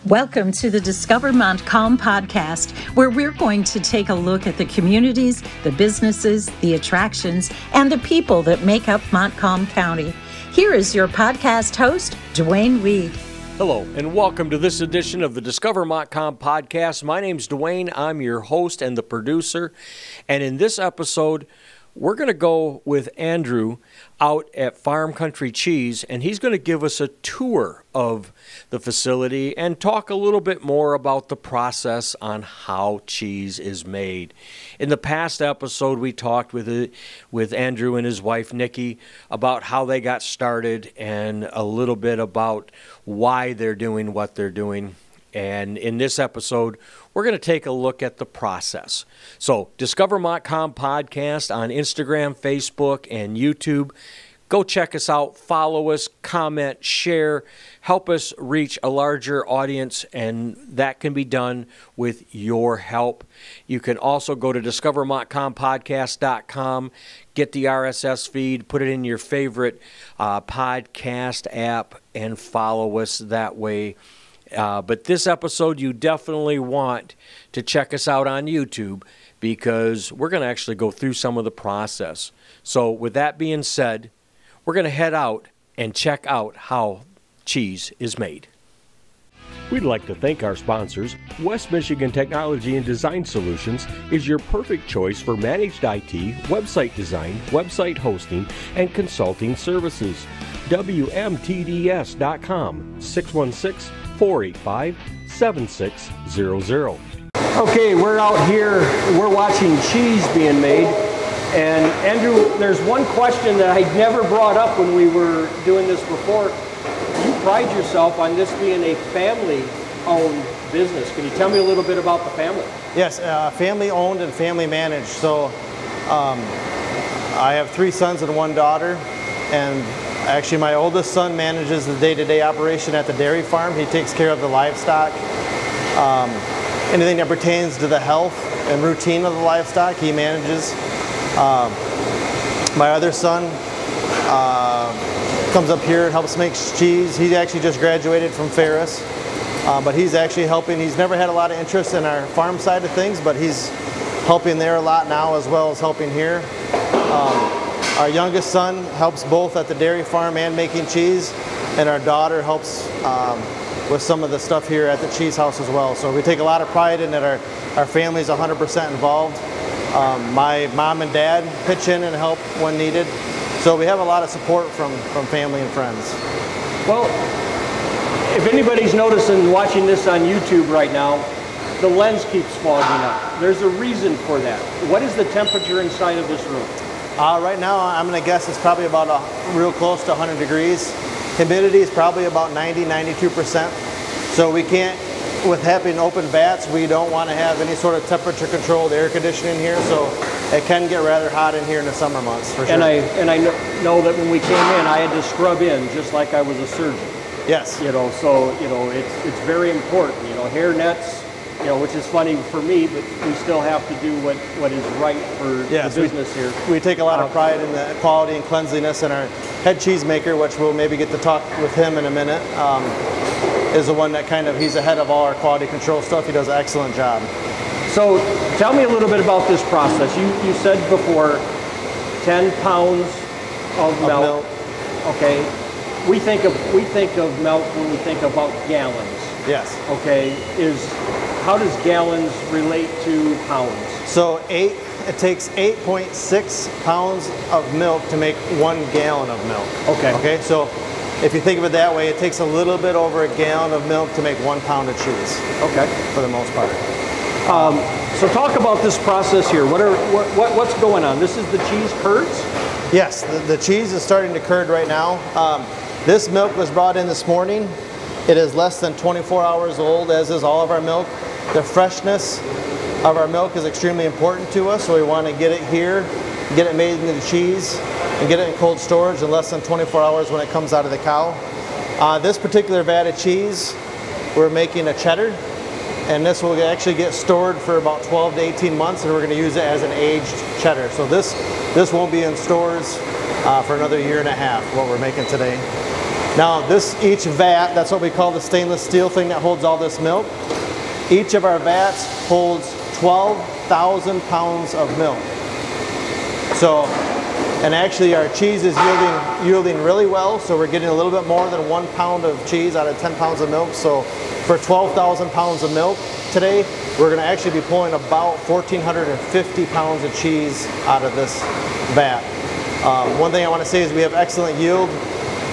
Welcome to the Discover Montcalm podcast, where we're going to take a look at the communities, the businesses, the attractions, and the people that make up Montcalm County. Here is your podcast host, Dwayne Weed. Hello, and welcome to this edition of the Discover Montcalm podcast. My name's Dwayne. I'm your host and the producer. And in this episode, we're going to go with Andrew out at Farm Country Cheese, and he's going to give us a tour of the facility and talk a little bit more about the process on how cheese is made. In the past episode, we talked with Andrew and his wife, Nikki, about how they got started and a little bit about why they're doing what they're doing. And in this episode, we're going to take a look at the process. So, Discover Montcalm Podcast on Instagram, Facebook, and YouTube. Go check us out, follow us, comment, share, help us reach a larger audience, and that can be done with your help. You can also go to discovermontcalmpodcast.com, get the RSS feed, put it in your favorite podcast app, and follow us that way. But this episode, you definitely want to check us out on YouTube because we're going to actually go through some of the process. So with that being said, we're going to head out and check out how cheese is made. We'd like to thank our sponsors. West Michigan Technology and Design Solutions is your perfect choice for managed IT, website design, website hosting, and consulting services. WMTDS.com, 616-485-7600. Okay, we're out here, we're watching cheese being made. And Andrew, there's one question that I never brought up when we were doing this before. You pride yourself on this being a family-owned business. Can you tell me a little bit about the family? Yes, family-owned and family-managed. So I have 3 sons and 1 daughter. And actually my oldest son manages the day-to-day operation at the dairy farm. He takes care of the livestock. Anything that pertains to the health and routine of the livestock, he manages. My other son comes up here and helps make cheese. He actually just graduated from Ferris, but he's actually helping. He's never had a lot of interest in our farm side of things, but he's helping there a lot now as well as helping here. Our youngest son helps both at the dairy farm and making cheese, and our daughter helps with some of the stuff here at the cheese house as well. So we take a lot of pride in that our family's 100% involved. My mom and dad pitch in and help when needed. So we have a lot of support from family and friends. Well, if anybody's noticing watching this on YouTube right now, the lens keeps fogging up. There's a reason for that. What is the temperature inside of this room? Right now, I'm going to guess it's probably about real close to 100 degrees. Humidity is probably about 90–92%. So we can't, with having open vats, we don't want to have any sort of temperature controlled air conditioning here. So it can get rather hot in here in the summer months, for sure. And I know that when we came in, I had to scrub in just like I was a surgeon. Yes. So it's very important. Hair nets. Which is funny for me, but we still have to do what is right for the business here. We take a lot of pride in the quality and cleanliness, and our head cheesemaker, which we'll maybe get to talk with him in a minute, is the one that he's ahead of all our quality control stuff. He does an excellent job. So tell me a little bit about this process. You said before 10 pounds of milk. Okay. We think of milk when we think about gallons. Yes. Okay. How does gallons relate to pounds? So it takes 8.6 pounds of milk to make 1 gallon of milk. Okay. Okay, so if you think of it that way, it takes a little bit over a gallon of milk to make 1 pound of cheese. Okay. For the most part. So talk about this process here. What's going on? This is the cheese curds? Yes, the cheese is starting to curd right now. This milk was brought in this morning. It is less than 24 hours old, as is all of our milk. The freshness of our milk is extremely important to us, so we want to get it here, get it made into cheese, and get it in cold storage in less than 24 hours when it comes out of the cow. This particular vat of cheese, we're making a cheddar, and this will actually get stored for about 12 to 18 months, and we're going to use it as an aged cheddar. So this won't be in stores for another 1.5 years, what we're making today. Now each vat, that's what we call the stainless steel thing that holds all this milk. Each of our vats holds 12,000 pounds of milk. So, and actually our cheese is yielding really well, so we're getting a little bit more than 1 pound of cheese out of 10 pounds of milk. So for 12,000 pounds of milk today, we're going to actually be pulling about 1,450 pounds of cheese out of this vat. One thing I want to say is we have excellent yield.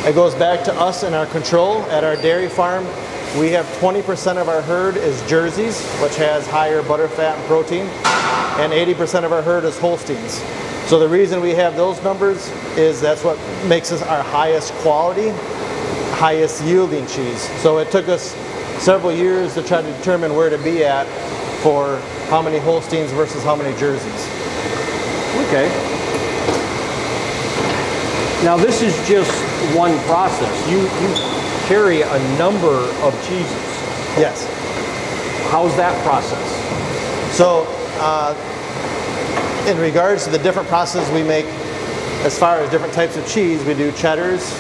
It goes back to us and our control. At our dairy farm, we have 20% of our herd is Jerseys, which has higher butter, fat, and protein, and 80% of our herd is Holsteins. So the reason we have those numbers is that's what makes us our highest quality, highest yielding cheese. So it took us several years to try to determine where to be at for how many Holsteins versus how many Jerseys. Okay. Now this is just one process. You carry a number of cheeses. Yes. How's that process? So in regards to the different processes we make as far as different types of cheese, we do cheddars,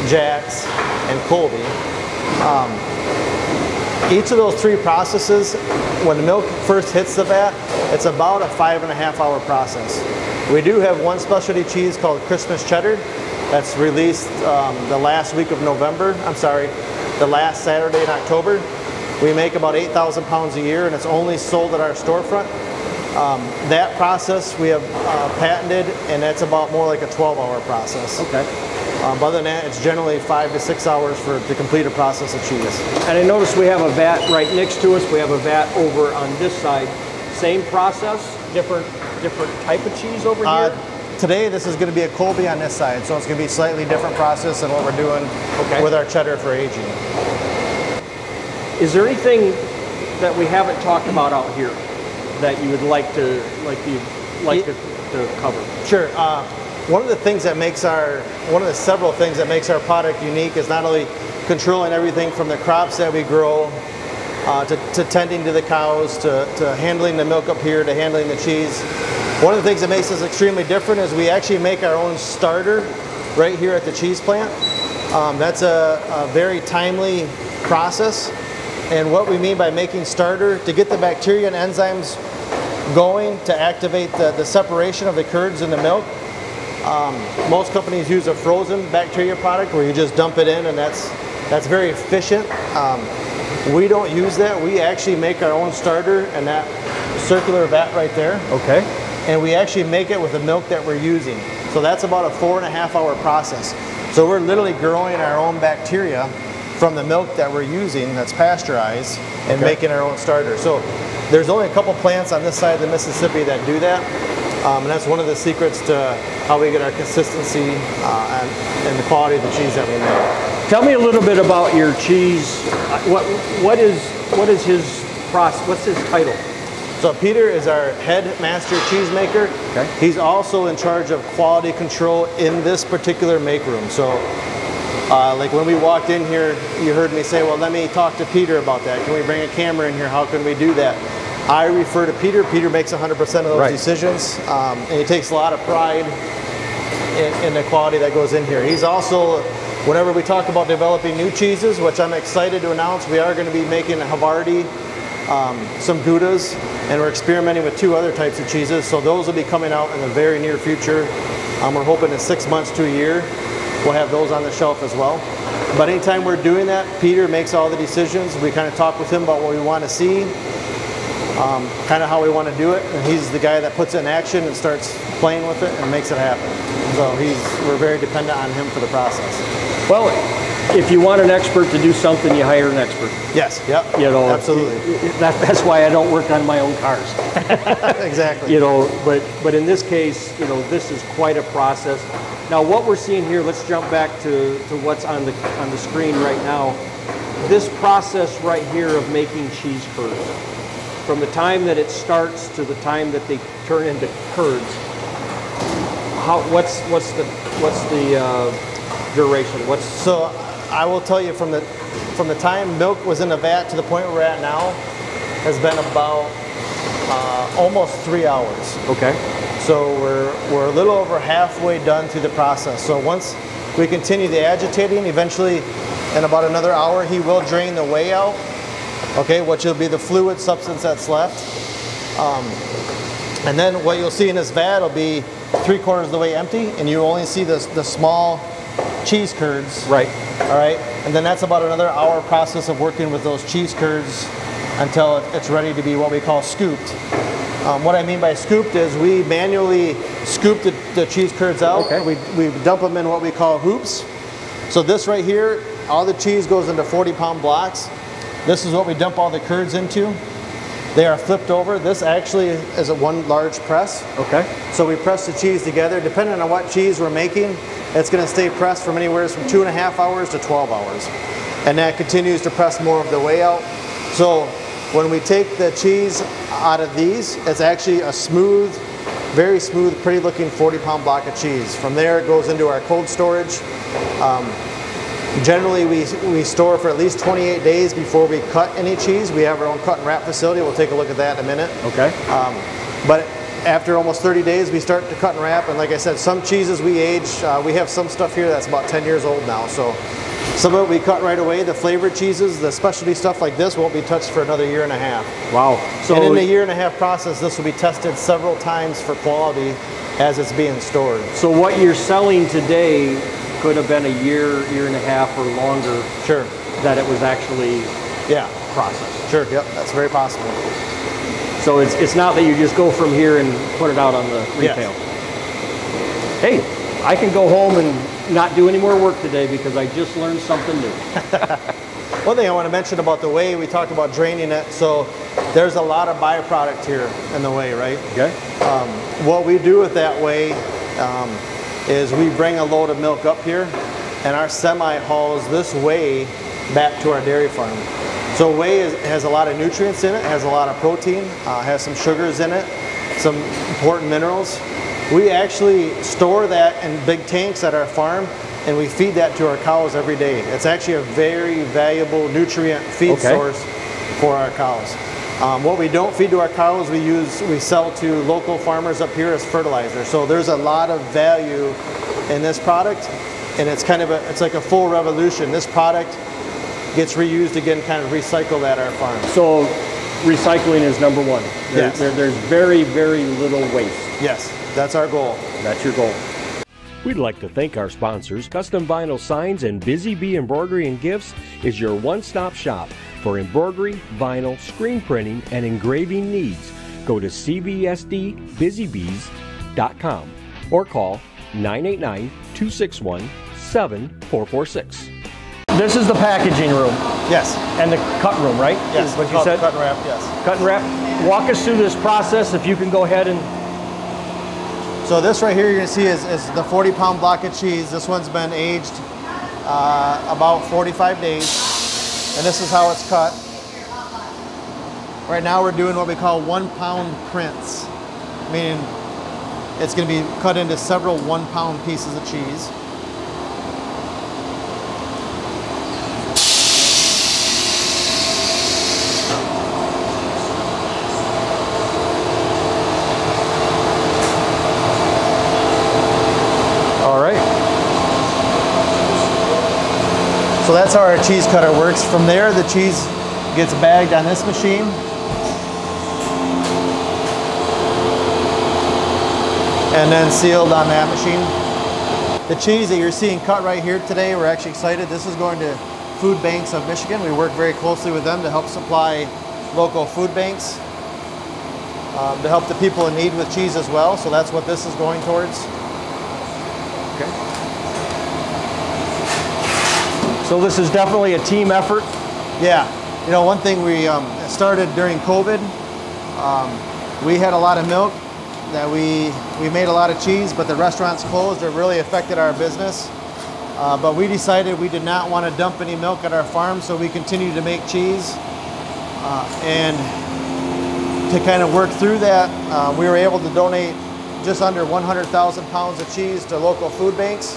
jacks, and Colby. Each of those three processes, when the milk first hits the vat, it's about a 5.5 hour process. We do have one specialty cheese called Christmas cheddar that's released the last week of November. I'm sorry, the last Saturday in October. We make about 8,000 pounds a year, and it's only sold at our storefront. That process we have patented, and that's about more like a 12-hour process. Okay. Other than that, it's generally 5 to 6 hours to complete a process of cheese. And I notice we have a vat right next to us. We have a vat over on this side. Same process, different type of cheese over here? Today, this is going to be a Colby on this side, so it's going to be a slightly different process than what we're doing with our cheddar for aging. Is there anything that we haven't talked about out here that you would like to cover? Sure. One of the several things that makes our product unique is not only controlling everything from the crops that we grow to tending to the cows, to handling the milk up here, to handling the cheese. One of the things that makes us extremely different is we actually make our own starter right here at the cheese plant. That's a very timely process. And what we mean by making starter, to get the bacteria and enzymes going to activate the separation of the curds in the milk. Most companies use a frozen bacteria product where you just dump it in, and that's very efficient. We don't use that. We actually make our own starter in that circular vat right there. Okay. And we actually make it with the milk that we're using. So that's about a 4.5 hour process. So we're literally growing our own bacteria from the milk that we're using that's pasteurized and making our own starter. So there's only a couple plants on this side of the Mississippi that do that. And that's one of the secrets to how we get our consistency and the quality of the cheese that we make. Tell me a little bit about your cheese. What is his process? What's his title? So Peter is our head master cheesemaker. Okay. He's also in charge of quality control in this particular make room. So like when we walked in here, you heard me say, well, let me talk to Peter about that. Can we bring a camera in here? How can we do that? I refer to Peter. Peter makes 100% of those decisions, and he takes a lot of pride in the quality that goes in here. He's also, whenever we talk about developing new cheeses, which I'm excited to announce, we are going to be making a Havarti, some Goudas, and we're experimenting with 2 other types of cheeses. So those will be coming out in the very near future. We're hoping in 6 months to a year, we'll have those on the shelf as well. But anytime we're doing that, Peter makes all the decisions. We kind of talk with him about what we want to see, kind of how we want to do it, and he's the guy that puts it in action and starts playing with it and makes it happen. So we're very dependent on him for the process. Well, if you want an expert to do something, you hire an expert. Yes, yep, you know, absolutely. That's why I don't work on my own cars. Exactly. You know, but in this case, you know, this is quite a process. Now, what we're seeing here, let's jump back to what's on the screen right now. This process right here of making cheese curds, from the time that it starts to the time that they turn into curds, what's the duration? So I will tell you from the time milk was in the vat to the point we're at now has been about almost 3 hours. Okay. So we're a little over halfway done through the process. So once We continue the agitating. Eventually, in about another hour, he will drain the whey out, okay, which will be the fluid substance that's left. And then what you'll see in this vat will be 3/4 of the way empty, and you only see the small cheese curds. Right. All right, and then that's about another hour process of working with those cheese curds until it's ready to be what we call scooped. What I mean by scooped is we manually scoop the cheese curds out. Okay. We dump them in what we call hoops. So this right here, all the cheese goes into 40-pound blocks. This is what we dump all the curds into. They are flipped over. This actually is a one large press. Okay. So we press the cheese together. Depending on what cheese we're making, it's going to stay pressed from anywhere from 2.5 hours to 12 hours. And that continues to press more of the whey out. So when we take the cheese out of these, it's actually a smooth, very smooth, pretty looking 40-pound block of cheese. From there, it goes into our cold storage. Generally, we store for at least 28 days before we cut any cheese. We have our own cut and wrap facility. We'll take a look at that in a minute. Okay. But after almost 30 days, we start to cut and wrap. And like I said, some cheeses we age. We have some stuff here that's about 10 years old now. So some of it we cut right away. The flavored cheeses, the specialty stuff like this won't be touched for another 1.5 years. Wow. So and in the 1.5-year process, this will be tested several times for quality as it's being stored. So what you're selling today could have been a year, 1.5 or longer. Sure. That it was actually processed. Sure. Yep. That's very possible. So it's not that you just go from here and put it out on the retail. Yes. Hey, I can go home and not do any more work today because I just learned something new. One thing I want to mention about the whey, we talked about draining it. So there's a lot of byproduct here in the whey, right? Okay. What we do with that whey is we bring a load of milk up here, and our semi hauls this whey back to our dairy farm. So whey has a lot of nutrients in it, has a lot of protein, has some sugars in it, some important minerals. We actually store that in big tanks at our farm, and we feed that to our cows every day. It's actually a very valuable nutrient feed source for our cows. What we don't feed to our cows, we sell to local farmers up here as fertilizer. So there's a lot of value in this product, and it's kind of it's like a full revolution. This product gets reused again, kind of recycled at our farm. So recycling is number one. Yes. There's very, very little waste. Yes, that's our goal. That's your goal. We'd like to thank our sponsors. Custom Vinyl Signs and Busy Bee Embroidery and Gifts is your one-stop shop for embroidery, vinyl, screen printing, and engraving needs. Go to cvsdbusybees.com or call 989-261-7446. This is the packaging room Yes. and the cut room, right? Yes. Is what you said? Cut and wrap. Yes. Cut and wrap. Walk us through this process. If you can go ahead and. So this right here you're going to see is the 40-pound block of cheese. This one's been aged about 45 days. And this is how it's cut. Right now we're doing what we call 1-pound prints, meaning it's going to be cut into several 1-pound pieces of cheese. So that's how our cheese cutter works. From there, the cheese gets bagged on this machine. And then sealed on that machine. The cheese that you're seeing cut right here today, we're actually excited. This is going to Food Banks of Michigan. We work very closely with them to help supply local food banks, to help the people in need with cheese as well. So that's what this is going towards. Okay. So this is definitely a team effort. Yeah, you know, one thing we started during COVID, we had a lot of milk that we made a lot of cheese, but the restaurants closed. It really affected our business. But we decided we did not want to dump any milk at our farm, so we continued to make cheese. And to kind of work through that, we were able to donate just under 100,000 pounds of cheese to local food banks.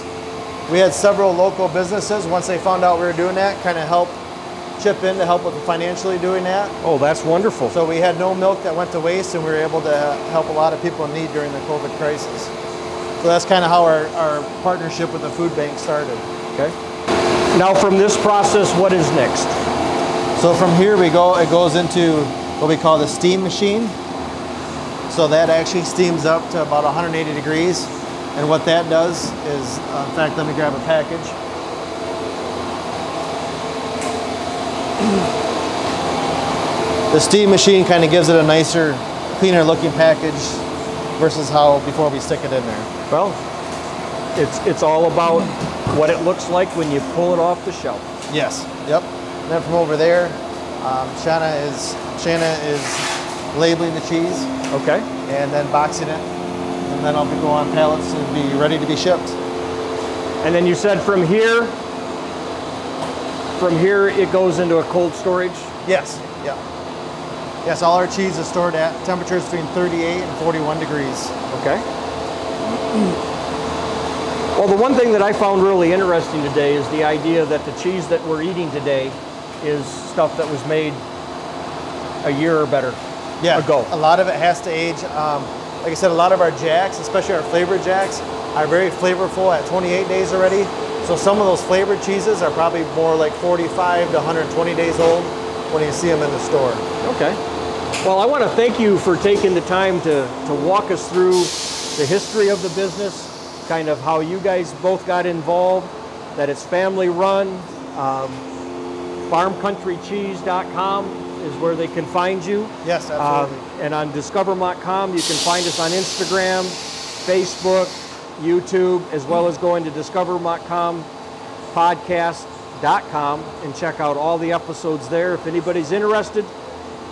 We had several local businesses, once they found out we were doing that, kind of help chip in to help with financially doing that. Oh, that's wonderful. So we had no milk that went to waste, and we were able to help a lot of people in need during the COVID crisis. So that's kind of how our partnership with the food bank started. Okay. Now from this process, what is next? So from here it goes into what we call the steam machine. So that actually steams up to about 180 degrees. And what that does is, in fact, let me grab a package. The steam machine kind of gives it a nicer, cleaner looking package versus how before we stick it in there. Well, it's all about what it looks like when you pull it off the shelf. Yes. Yep. And then from over there, Shanna is labeling the cheese. Okay. And then boxing it, and then I'll go on pallets and be ready to be shipped. And then you said from here it goes into a cold storage? Yes. Yeah. Yes, all our cheese is stored at temperatures between 38 and 41 degrees. Okay. Well, the one thing that I found really interesting today is the idea that the cheese that we're eating today is stuff that was made a year or better ago. A lot of it has to age. Like I said, a lot of our jacks, especially our flavored jacks, are very flavorful at 28 days already. So some of those flavored cheeses are probably more like 45 to 120 days old when you see them in the store. Okay. Well, I want to thank you for taking the time to walk us through the history of the business, kind of how you guys both got involved, that it's family run. Farmcountrycheese.com is where they can find you. Yes, absolutely. And on Discover Montcalm, you can find us on Instagram, Facebook, YouTube, as well as going to discovermontcalmpodcast.com and check out all the episodes there. If anybody's interested,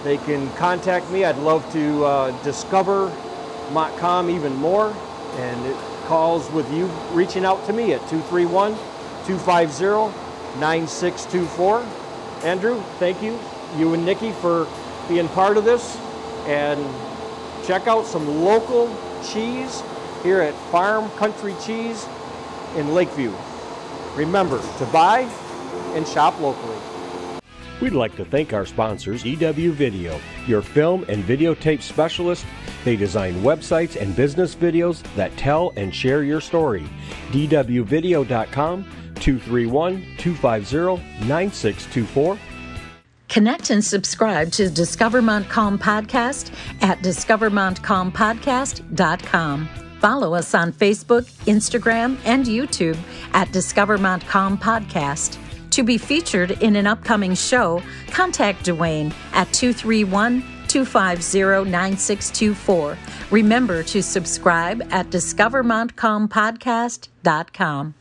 they can contact me. I'd love to discover Montcalm even more, and it calls with you reaching out to me at 231-250-9624. Andrew, thank you. You and Nikki for being part of this, and check out some local cheese here at Farm Country Cheese in Lakeview. Remember to buy and shop locally. We'd like to thank our sponsors, DW Video, your film and videotape specialist. They design websites and business videos that tell and share your story. DWVideo.com, 231-250-9624. Connect and subscribe to Discover Montcalm Podcast at discovermontcalmpodcast.com. Follow us on Facebook, Instagram, and YouTube at Discover Montcalm Podcast. To be featured in an upcoming show, contact Dwayne at 231-250-9624. Remember to subscribe at discovermontcalmpodcast.com.